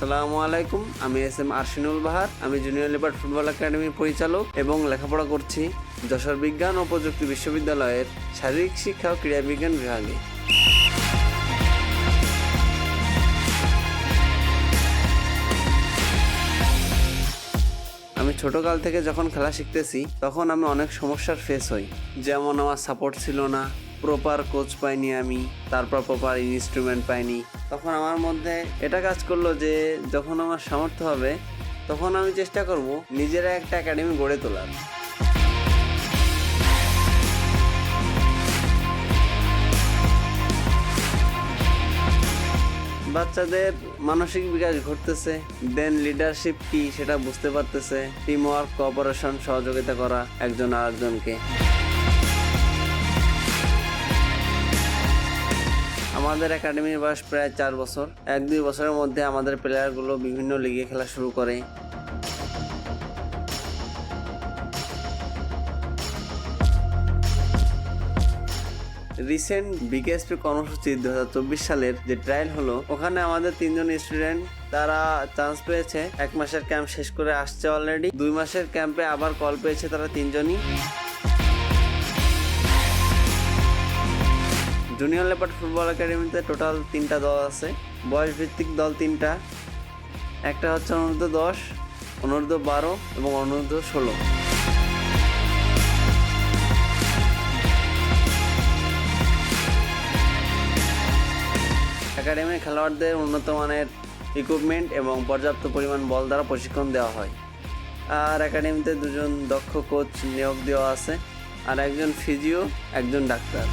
আসসালামু আলাইকুম, আমি এস.এম. আরশিনুল বাহার। আমি জুনিয়র লেপার্ড ফুটবল একাডেমির পরিচালক এবং লেখাপড়া করছি যশোর বিজ্ঞান ও প্রযুক্তি বিশ্ববিদ্যালয়ের শারীরিক শিক্ষা ও ক্রীড়া বিজ্ঞান বিভাগে। আমি ছোটকাল থেকে যখন খেলা শিখতেছি তখন আমি অনেক সমস্যার ফেস হই। যেমন আমার সাপোর্ট ছিল না, প্রপার কোচ পাইনি আমি, তারপর প্রপার ইনস্ট্রুমেন্ট পাইনি। তখন আমার মধ্যে এটা কাজ করলো যে যখন আমার সামর্থ্য হবে তখন আমি চেষ্টা করব নিজেরা একটা একাডেমি গড়ে তোলার। বাচ্চাদের মানসিক বিকাশ ঘটতেছে, দেন লিডারশিপ কি সেটা বুঝতে পারতেছে, টিম ওয়ার্ক, কোঅপারেশন, সহযোগিতা করা একজন আরেকজনকে। আমাদের একাডেমির বয়স প্রায় 4 বছর। 1-2 বছরের মধ্যে আমাদের প্লেয়ারগুলো বিভিন্ন লিগে খেলা শুরু করে। রিসেন্ট বিকেএসপি কর্মসূচি 2024 সালের যে ট্রায়াল হলো, ওখানে আমাদের 3 জন স্টুডেন্ট তারা চান্স পেয়েছে। 1 মাসের ক্যাম্প শেষ করে আসছে অলরেডি। 2 মাসের ক্যাম্পে আবার কল পেয়েছে তারা 3 জনই। জুনিয়র লেপার্ড ফুটবল একাডেমিতে টোটাল 3টা দল আছে। বয়স ভিত্তিক দল 3টা। একটা হচ্ছে অনূর্ধ্ব 10, অনূর্ধ্ব 12 এবং অনূর্ধ্ব 16। একাডেমির খেলোয়াড়দের উন্নত মানের ইকুইপমেন্ট এবং পর্যাপ্ত পরিমাণ বল দ্বারা প্রশিক্ষণ দেওয়া হয়। আর একাডেমিতে 2 জন দক্ষ কোচ নিয়োগ দেওয়া আছে, আর একজন ফিজিও, একজন ডাক্তার।